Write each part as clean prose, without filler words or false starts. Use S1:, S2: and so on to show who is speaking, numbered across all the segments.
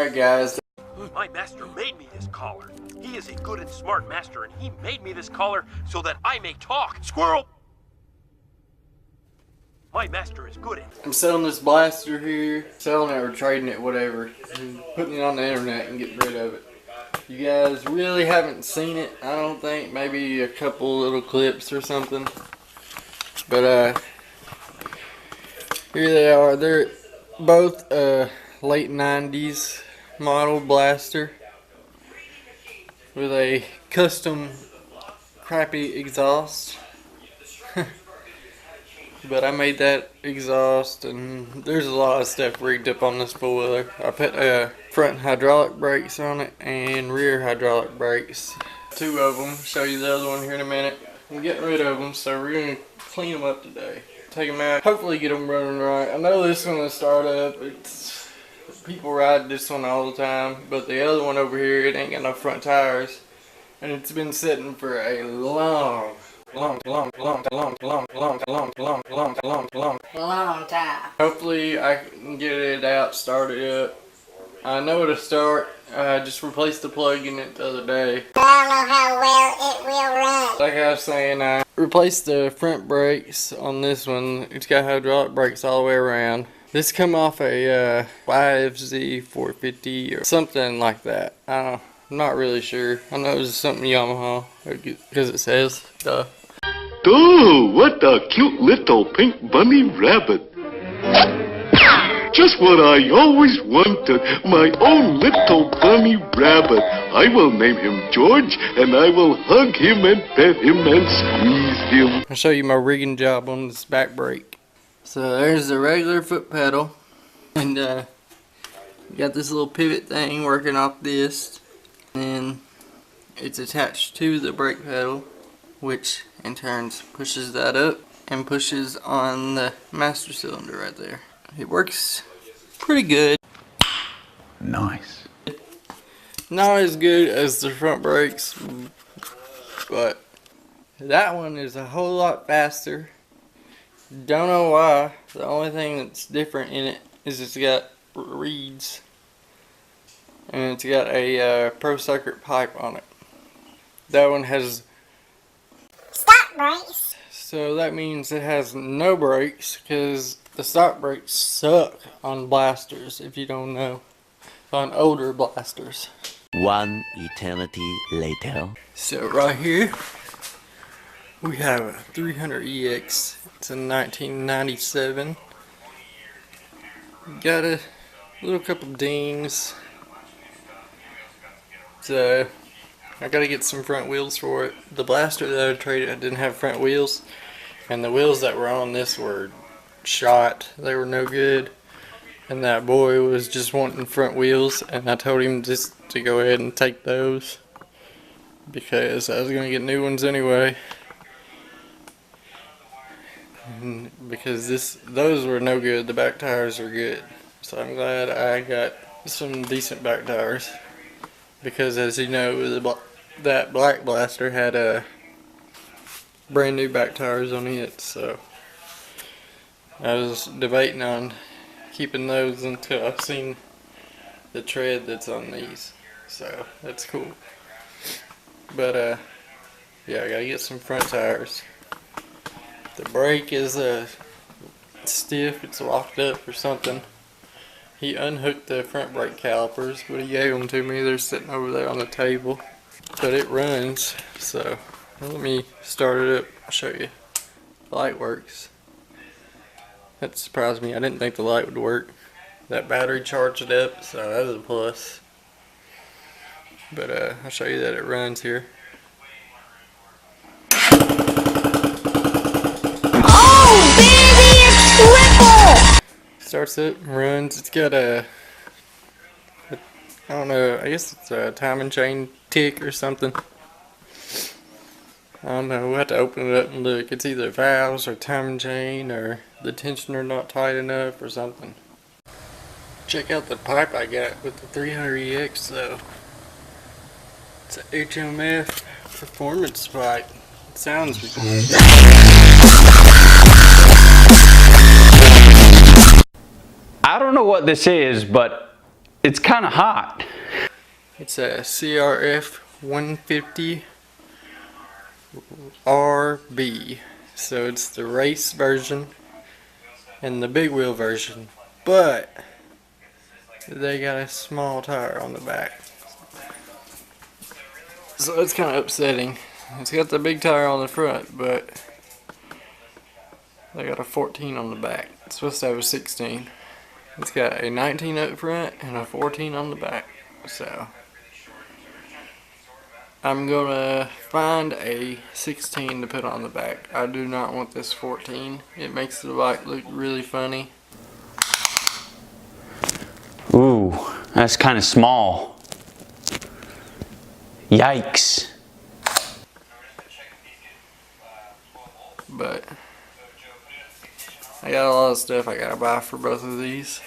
S1: Alright guys.
S2: My master made me this collar. He is a good and smart master, and he made me this collar so that I may talk. Squirrel! My master is good at...
S1: I'm selling this blaster here. Selling it or trading it, whatever. I'm putting it on the internet and getting rid of it. You guys really haven't seen it, I don't think. Maybe a couple little clips or something. But here they are. They're both late 90s model blaster with a custom crappy exhaust. But I made that exhaust, and there's a lot of stuff rigged up on this four-wheeler. I put front hydraulic brakes on it and rear hydraulic brakes. Two of them. Show you the other one here in a minute. I'm getting rid of them, so we're going to clean them up today. Take them out, hopefully get them running right. I know this one will start up. People ride this one all the time, but the other one over here, it ain't got no front tires, and it's been sitting for a long time. Hopefully I can get it out, start it up. I know it'll start. I just replaced the plug in it the other day.
S3: I don't know how well it will run.
S1: Like I was saying, I replaced the front brakes on this one. It's got hydraulic brakes all the way around. This come off a 5Z450 or something like that. I'm not really sure. I know it was something Yamaha because it says duh.
S4: Oh, what a cute little pink bunny rabbit. Just what I always wanted, my own little bunny rabbit. I will name him George, and I will hug him and pet him and squeeze him.
S1: I'll show you my rigging job on this back brake. So there's the regular foot pedal, and got this little pivot thing working off this, and it's attached to the brake pedal, which in turn pushes that up and pushes on the master cylinder right there. It works pretty good.
S5: Nice.
S1: Not as good as the front brakes, but that one is a whole lot faster. Don't know why. The only thing that's different in it is it's got reeds, and it's got a pro circuit pipe on it. That one has
S3: Stop brakes.
S1: So that means it has no brakes, because the stock brakes suck on blasters, if you don't know. On older blasters.
S6: One eternity later.
S1: So right here, we have a 300EX. It's a 1997. Got a little couple dings. So I gotta get some front wheels for it. The blaster that I traded, I didn't have front wheels, and the wheels that were on this were shot. They were no good, and that boy was just wanting front wheels, and I told him just to go ahead and take those because I was gonna get new ones anyway. And because those were no good, the back tires are good. So I'm glad I got some decent back tires, because as you know, that black blaster had brand new back tires on it. So I was debating on keeping those until I've seen the tread that's on these. So that's cool. But yeah, I gotta get some front tires. The brake is stiff, it's locked up or something. He unhooked the front brake calipers, but he gave them to me. They're sitting over there on the table. But it runs, so let me start it up. I'll show you. The light works. That surprised me. I didn't think the light would work. That battery charged up, so that was a plus. But I'll show you that it runs here. Starts up, runs. It's got I don't know, I guess it's a timing chain tick or something. I don't know, we'll have to open it up and look. It's either valves or timing chain, or the tensioner not tight enough or something. Check out the pipe I got with the 300EX though. It's a HMF performance pipe. It sounds good.
S5: I don't know what this is, but It's kind of hot.
S1: It's a CRF 150 RB. So it's the race version and the big wheel version. But they got a small tire on the back. So it's kind of upsetting. It's got the big tire on the front, but they got a 14 on the back. It's supposed to have a 16. It's got a 19 up front and a 14 on the back. So I'm gonna find a 16 to put on the back. I do not want this 14. It makes the bike look really funny.
S5: Ooh, that's kind of small. Yikes.
S1: But I got a lot of stuff I gotta buy for both of these.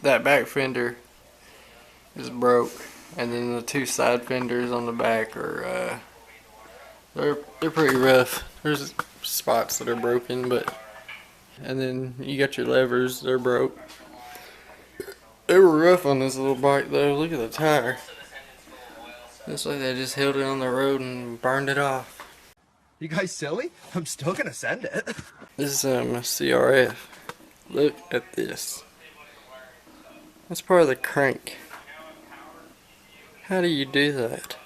S1: That back fender is broke, and then the two side fenders on the back are they're pretty rough. There's spots that are broken, but and then you got your levers, they're broke. They were rough on this little bike though. Look at the tire. Looks like they just held it on the road and burned it off.
S7: You guys silly? I'm still gonna send it.
S1: This is a CRF. Look at this. That's part of the crank. How do you do that?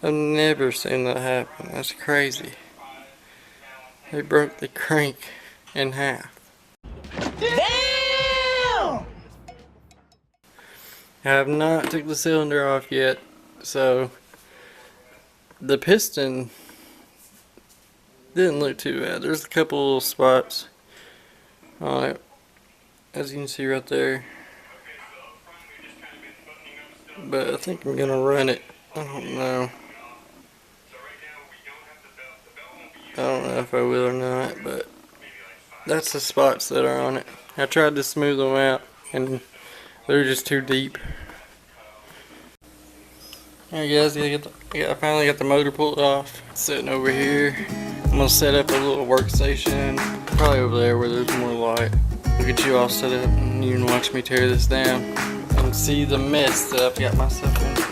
S1: I've never seen that happen. That's crazy. They broke the crank in half. Damn! I have not took the cylinder off yet, so the piston didn't look too bad. There's a couple little spots on it, as you can see right there. But I think I'm gonna run it. I don't know. I don't know if I will or not, but that's the spots that are on it. I tried to smooth them out, and they're just too deep. Alright guys, I finally got the motor pulled off. It's sitting over here. I'm gonna set up a little workstation, probably over there where there's more light. Look at you all set up, and you can watch me tear this down and see the mess that I've got myself into.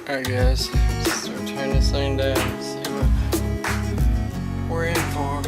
S1: Alright guys, let's start tearing this thing down and see what we're in for.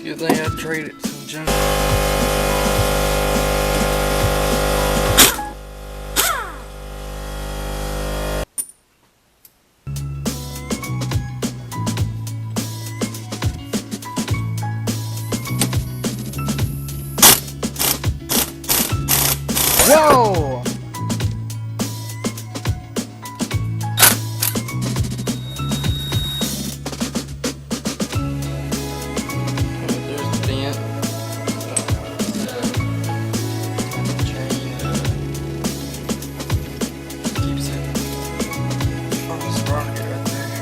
S1: Good thing I traded some junk.
S7: Whoa!
S1: There's a dent. Keeps it from the sprocket right there.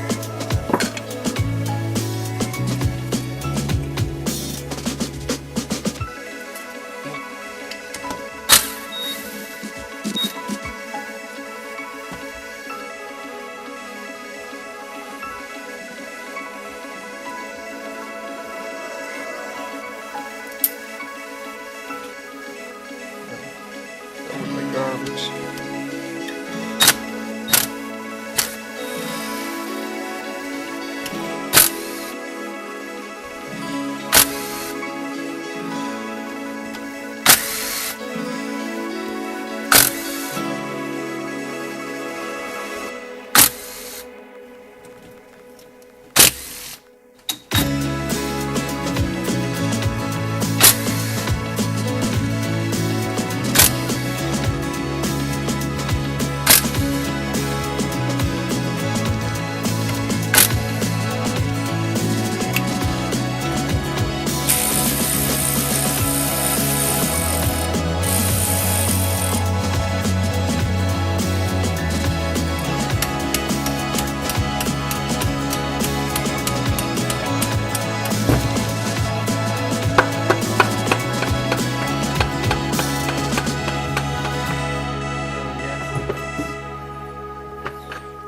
S1: much.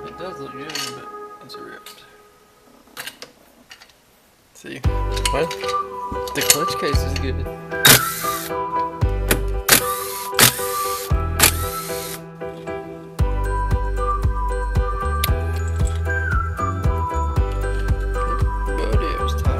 S1: It does look good, but it's ripped. See, well, the clutch case is good. But it was tight.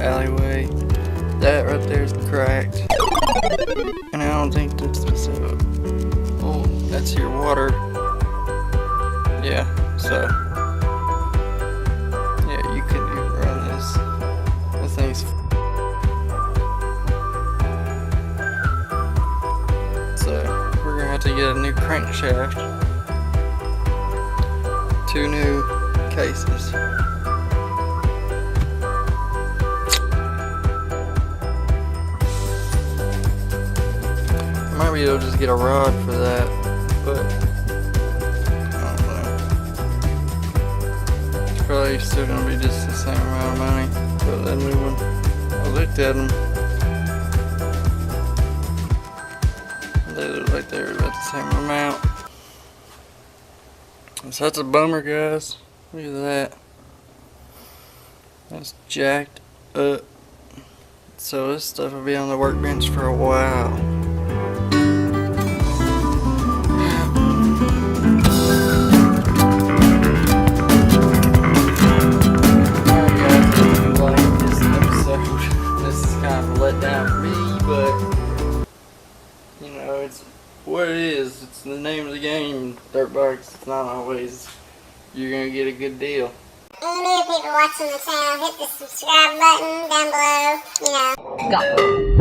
S1: Alleyway. That right there is cracked. And I don't think that's so. Oh, that's your water. Yeah, so. Yeah, you could run this. This thing's. So, we're gonna have to get a new crankshaft. 2 new cases. Maybe you'll just get a rod for that, but I don't know. It's probably still gonna be just the same amount of money for that new one. I looked at them. They look like they're about the same amount. So that's a bummer, guys. Look at that. That's jacked up. So this stuff will be on the workbench for a while. Let down for me, but you know, it's what it is. It's the name of the game, dirt bikes. It's not always you're gonna get a good deal.
S3: Any new people watching the channel, hit the subscribe button down below, you know.
S8: Go.